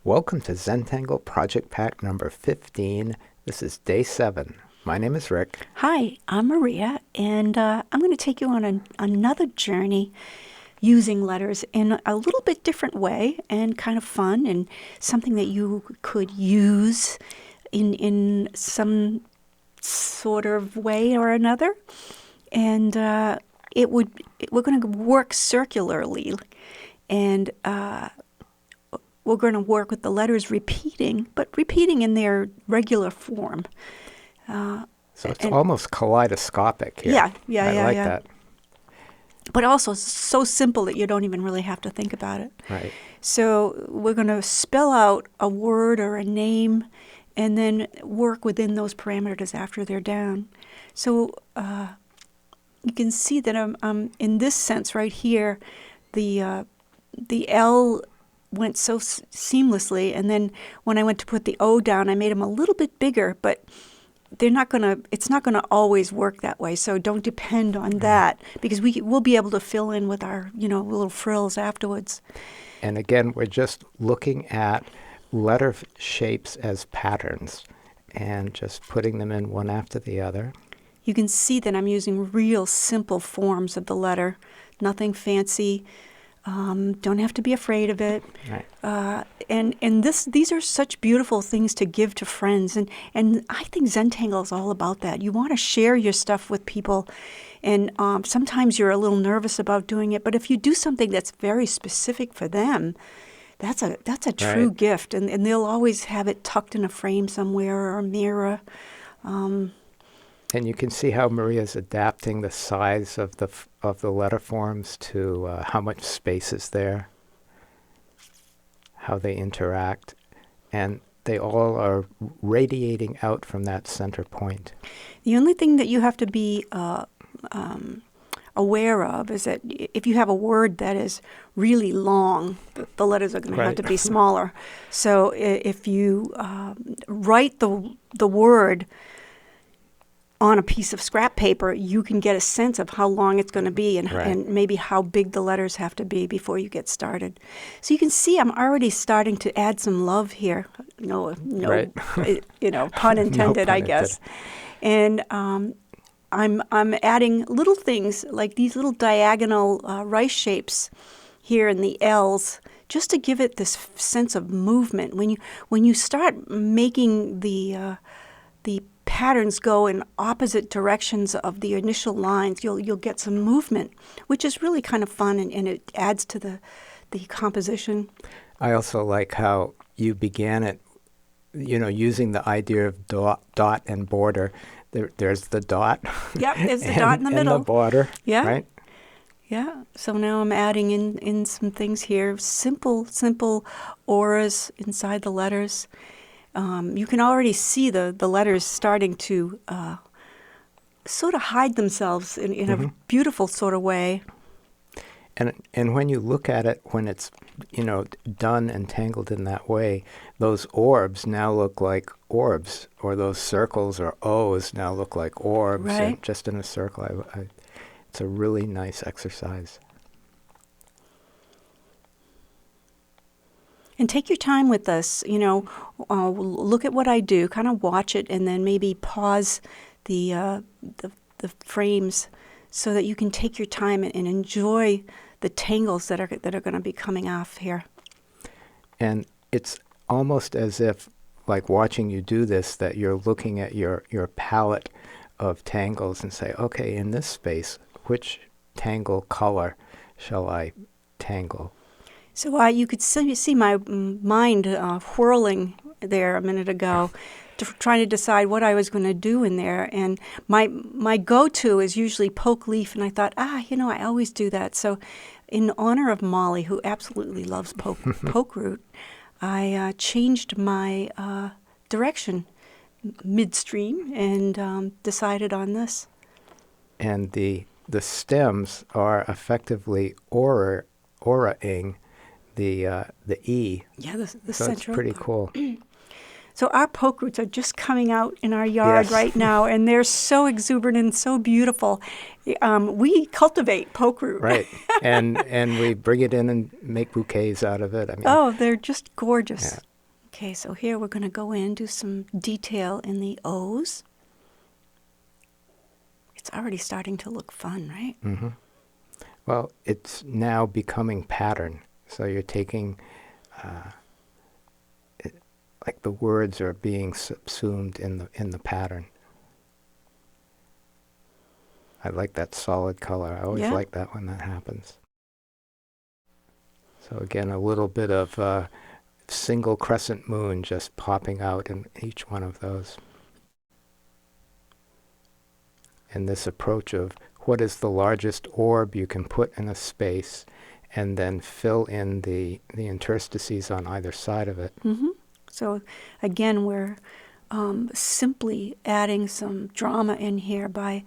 Welcome to Zentangle Project Pack number 15. This is day 7. My name is Rick. Hi, I'm Maria, and I'm going to take you on another journey using letters in a little bit different way and kind of fun and something that you could use in some sort of way or another. And we're going to work circularly, and we're going to work with the letters repeating, but repeating in their regular form. So it's almost kaleidoscopic here. Yeah, I like that. But also so simple that you don't even really have to think about it. Right. So we're going to spell out a word or a name and then work within those parameters after they're down. So you can see that I'm in this sense right here, the L went so seamlessly, and then when I went to put the O down, I made them a little bit bigger, but it's not gonna always work that way. So don't depend on that, because we'll be able to fill in with our little frills afterwards. And again, we're just looking at letter shapes as patterns and just putting them in one after the other. You can see that I'm using real simple forms of the letter, nothing fancy. Don't have to be afraid of it. Right. And these are such beautiful things to give to friends. And I think Zentangle is all about that. You want to share your stuff with people. And sometimes you're a little nervous about doing it. But if you do something that's very specific for them, that's a true gift. And they'll always have it tucked in a frame somewhere or a mirror. And you can see how Maria's adapting the size of the letter forms to how much space is there, how they interact, and they all are radiating out from that center point. The only thing that you have to be aware of is that if you have a word that is really long, the letters are going to have to be smaller. So if you write the word on a piece of scrap paper, you can get a sense of how long it's going to be and maybe how big the letters have to be before you get started. So you can see I'm already starting to add some love here. No, pun intended, I guess. And I'm adding little things like these little diagonal rice shapes here in the L's, just to give it this sense of movement. When you start making the patterns go in opposite directions of the initial lines, you'll get some movement, which is really kind of fun, and it adds to the composition. I also like how you began it, using the idea of dot and border. There's the dot. Yep, there's the dot in the middle. And the border, yeah. right? Yeah, so now I'm adding in some things here, simple auras inside the letters. You can already see the letters starting to sort of hide themselves in a beautiful sort of way. And when you look at it, when it's done and tangled in that way, those orbs now look like orbs, or those circles or O's now look like orbs, right? Just in a circle. It's a really nice exercise. And take your time with this, look at what I do, kind of watch it, and then maybe pause the frames so that you can take your time and enjoy the tangles that are going to be coming off here. And it's almost as if, like watching you do this, that you're looking at your palette of tangles and say, okay, in this space, which tangle color shall I tangle? So you could see my mind whirling there a minute ago, trying to decide what I was going to do in there. And my go-to is usually poke leaf, and I thought, I always do that. So in honor of Molly, who absolutely loves poke root, I changed my direction midstream and decided on this. And the stems are effectively auraing the E. Yeah, the so central. It's pretty cool. So our poke roots are just coming out in our yard right now, and they're so exuberant and so beautiful. We cultivate poke root. Right, and we bring it in and make bouquets out of it. They're just gorgeous. Okay, so here we're going to go in, do some detail in the O's. It's already starting to look fun, right? Mm-hmm. Well, it's now becoming pattern. So you're taking, like the words are being subsumed in the pattern. I like that solid color. I always like that when that happens. So again, a little bit of single crescent moon just popping out in each one of those. And this approach of what is the largest orb you can put in a space and then fill in the interstices on either side of it. Mm-hmm. So again, we're simply adding some drama in here by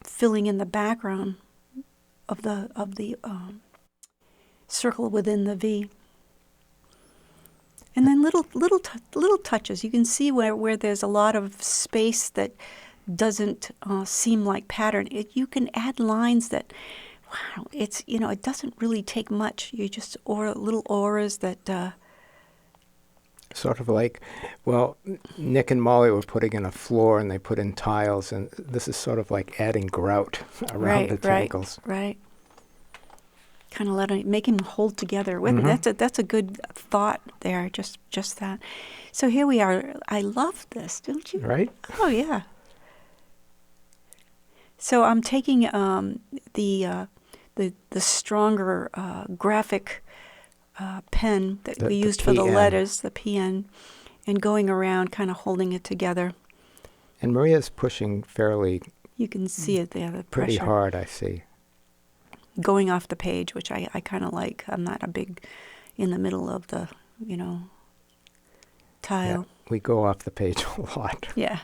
filling in the background of the circle within the V. And then little touches. You can see where there's a lot of space that doesn't seem like pattern. You can add lines that, wow, it's, it doesn't really take much. You just little auras that. Sort of like, well, Nick and Molly were putting in a floor and they put in tiles, and this is sort of like adding grout around the tangles. Right. Kind of make him hold together with it. That's a good thought there. Just that. So here we are. I love this, don't you? Right? Oh yeah. So I'm taking the stronger graphic pen that we used for the letters, the PN, and going around, kind of holding it together. And Maria's pushing fairly. You can see it there, the pressure. Pretty hard, I see. Going off the page, which I kind of like. I'm not a big in the middle of the, tile. Yeah, we go off the page a lot. Yeah.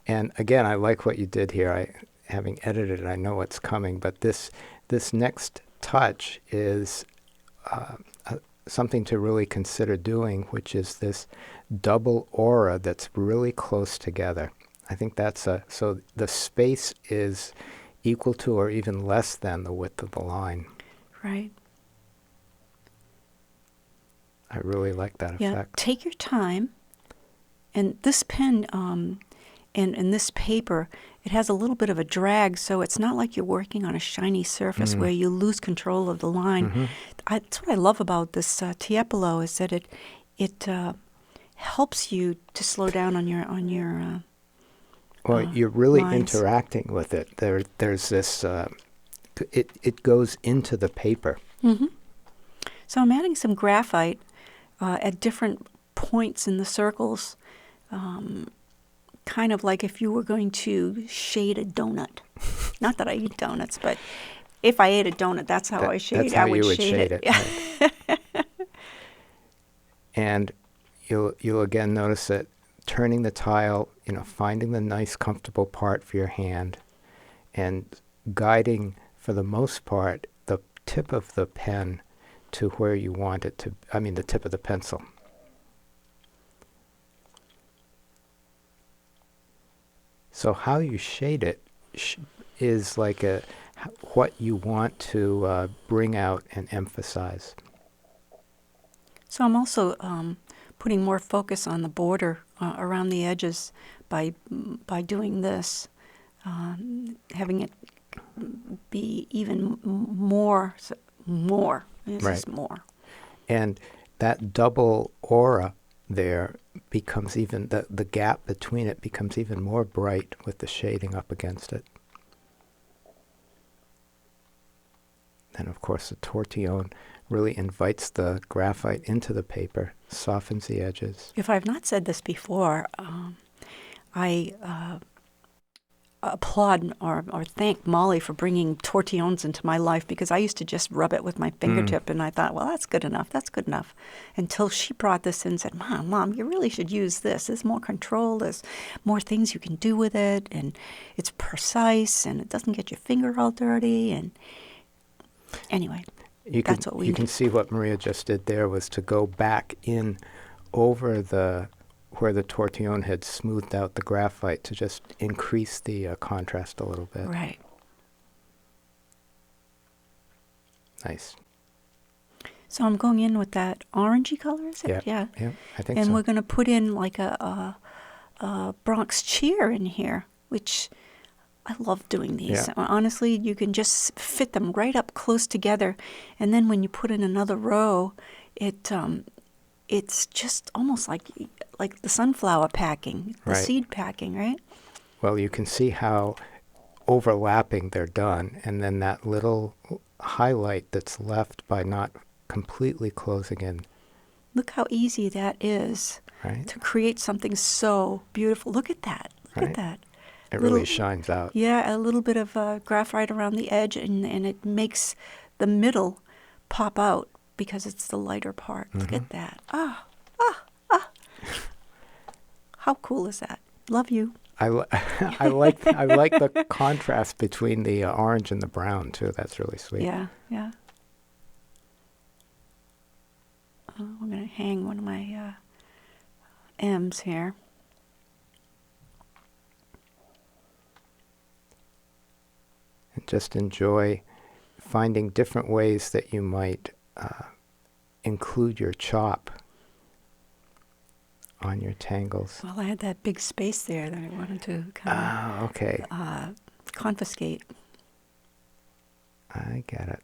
And again, I like what you did here. Having edited it, I know what's coming. But this next touch is something to really consider doing, which is this double aura that's really close together. I think that's so the space is equal to or even less than the width of the line. Right. I really like that effect. Take your time. And this pen and this paper, it has a little bit of a drag, so it's not like you're working on a shiny surface where you lose control of the line. Mm-hmm. That's what I love about this Tiepolo, is that it helps you to slow down on your well, you're really lines. interacting with it. There's this. It goes into the paper. Mm-hmm. So I'm adding some graphite at different points in the circles. Kind of like if you were going to shade a donut. Not that I eat donuts, but if I ate a donut, that's how I shade. That's how I would you would shade it. Right. And you'll again notice that turning the tile, finding the nice, comfortable part for your hand, and guiding, for the most part, the tip of the pen to where you want it to. I mean, the tip of the pencil. So how you shade it is like what you want to bring out and emphasize. So I'm also putting more focus on the border around the edges by doing this, having it be even more. This Right. is more. And that double aura there becomes even, the gap between it becomes even more bright with the shading up against it. And of course the tortillon really invites the graphite into the paper, softens the edges. If I've not said this before, I applaud or thank Molly for bringing tortillons into my life, because I used to just rub it with my fingertip and I thought, well, that's good enough, until she brought this in and said, Mom, you really should use this. There's more control, there's more things you can do with it, and it's precise, and it doesn't get your finger all dirty, and anyway, that's what we You can see what Maria just did there was to go back in over where the tortillon had smoothed out the graphite to just increase the contrast a little bit. Right. Nice. So I'm going in with that orangey color, is it? Yeah. Yeah. Yeah, I think And so. we're going to put in like a Bronx cheer in here, which I love doing these. Yeah. Honestly, you can just fit them right up close together. And then when you put in another row, it's just almost like the sunflower packing, the Right. seed packing, right? Well, you can see how overlapping they're done, and then that little highlight that's left by not completely closing in, Look how easy that is right? to create something so beautiful. Look at that. Look at Right. that. It Little, really shines out. yeah, a little bit of graphite around the edge, and it makes the middle pop out because it's the lighter part. Look at that. Ah, ah, ah. How cool is that? Love you. I like the contrast between the orange and the brown too. That's really sweet. Yeah, yeah. I'm going to hang one of my M's here. And just enjoy finding different ways that you might include your chop on your tangles. Well, I had that big space there that I wanted to kind Okay. of confiscate. I get it.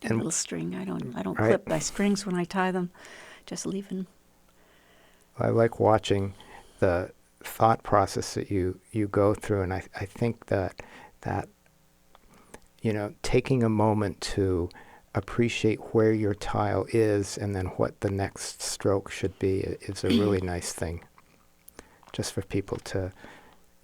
A And- little string. I don't Right. clip my strings when I tie them. Just leave them. I like watching the thought process that you go through, and I think that taking a moment to appreciate where your tile is and then what the next stroke should be is a really nice thing. Just for people to,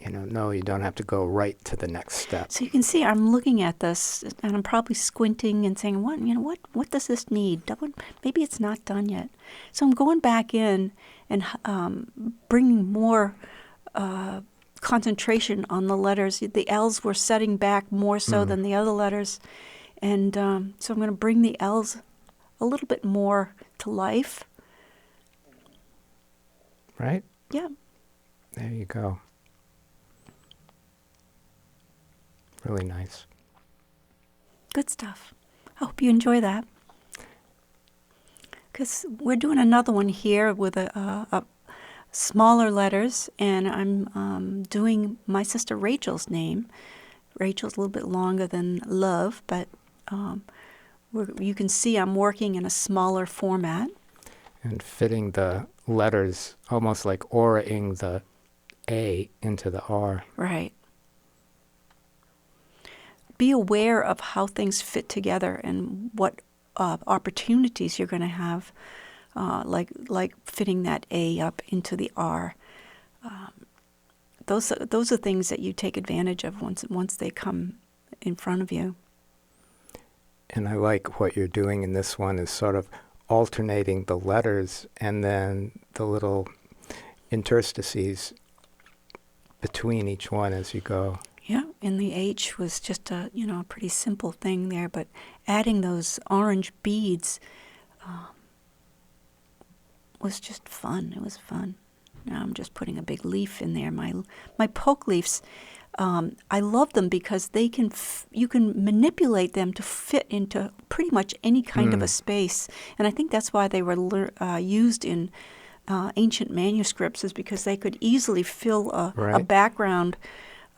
know you don't have to go right to the next step. So you can see I'm looking at this, and I'm probably squinting and saying, what does this need? Maybe it's not done yet. So I'm going back in and bringing more concentration on the letters. The L's were setting back more so than the other letters. And so I'm going to bring the L's a little bit more to life. Right? Yeah. There you go. Really nice. Good stuff. I hope you enjoy that. Because we're doing another one here with a smaller letters, and I'm doing my sister Rachel's name. Rachel's a little bit longer than Love, but you can see I'm working in a smaller format. And fitting the letters almost like aura-ing the A into the R. Right. Be aware of how things fit together and what opportunities you're going to have, like fitting that A up into the R. Those are things that you take advantage of once they come in front of you. And I like what you're doing in this one is sort of alternating the letters and then the little interstices between each one as you go. Yeah, and the H was just a pretty simple thing there, but adding those orange beads was just fun. It was fun. Now I'm just putting a big leaf in there. My poke leaves, I love them because you can manipulate them to fit into pretty much any kind of a space, and I think that's why they were used in ancient manuscripts, is because they could easily fill a background.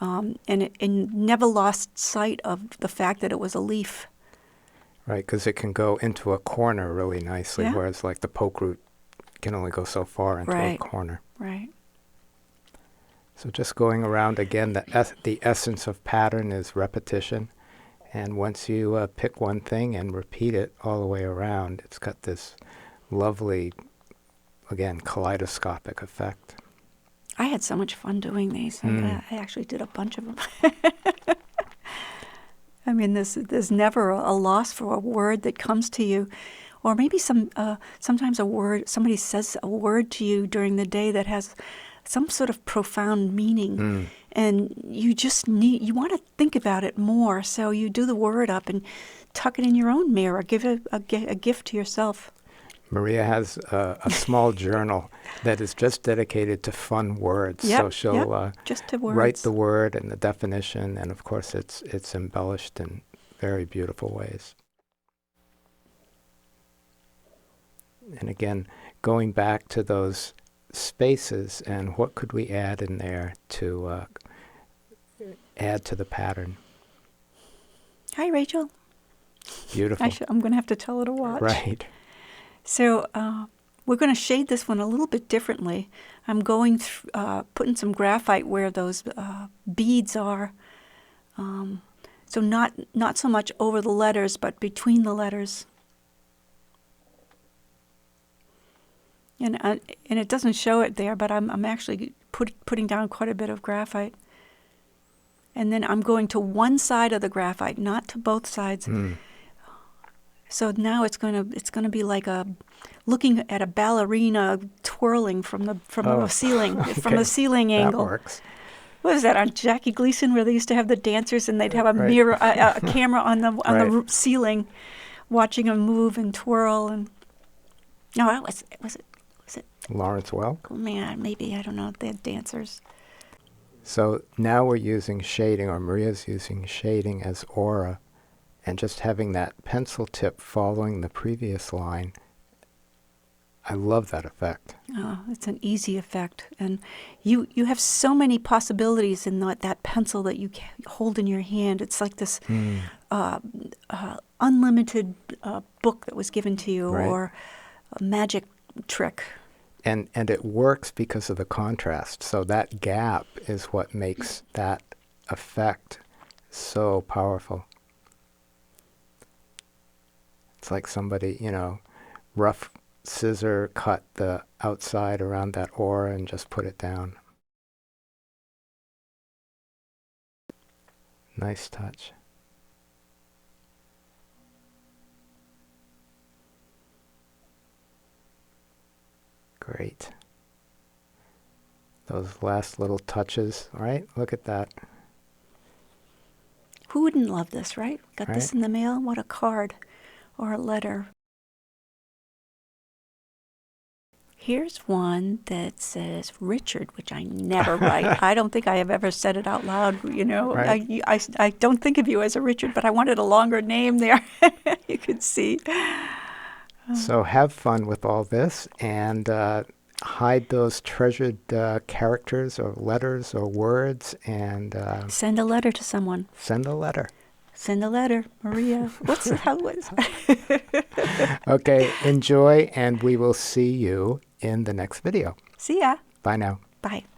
And it never lost sight of the fact that it was a leaf. Right, because it can go into a corner really nicely, Yeah. whereas like the poke root can only go so far into a corner. Right. So just going around again, the essence of pattern is repetition. And once you pick one thing and repeat it all the way around, it's got this lovely, again, kaleidoscopic effect. I had so much fun doing these. I actually did a bunch of them. I mean, there's never a loss for a word that comes to you, or maybe sometimes somebody says a word to you during the day that has some sort of profound meaning, and you want to think about it more. So you do the word up and tuck it in your own mirror. Give it a gift to yourself. Maria has a small journal that is just dedicated to fun words. Yep, So she'll just to write words. the word and the definition, and of course it's embellished in very beautiful ways. And again, going back to those spaces and what could we add in there to add to the pattern. Hi, Rachel. Beautiful. I'm going to have to tell her to watch. Right. So we're going to shade this one a little bit differently. I'm going putting some graphite where those beads are. So not so much over the letters, but between the letters. And it doesn't show it there, but I'm actually putting down quite a bit of graphite. And then I'm going to one side of the graphite, not to both sides. So now it's gonna be like looking at a ballerina twirling from the ceiling okay. from the ceiling angle. That works. What was that on Jackie Gleason, where they used to have the dancers and they'd have a Right. mirror, a camera on the Right. ceiling, watching them move and twirl and. No, was it Lawrence Welk. Oh man, maybe, I don't know, they had dancers. So now we're using shading, or Maria's using shading as aura, and just having that pencil tip following the previous line. I love that effect. Oh, it's an easy effect. And you have so many possibilities in that pencil that you hold in your hand. It's like this unlimited book that was given to you, Right. or a magic trick. And it works because of the contrast. So that gap is what makes that effect so powerful. It's like somebody, rough scissor cut the outside around that aura and just put it down. Nice touch. Great. Those last little touches, right? Look at that. Who wouldn't love this, right? Got this Right. in the mail? What a card or a letter. Here's one that says Richard, which I never write. I don't think I have ever said it out loud. Right. I don't think of you as a Richard, but I wanted a longer name there. You could see. So have fun with all this, and hide those treasured characters or letters or words, and Send a letter to someone. send a letter. Send a letter, Maria. How was? Okay, enjoy, and we will see you in the next video. See ya. Bye now. Bye.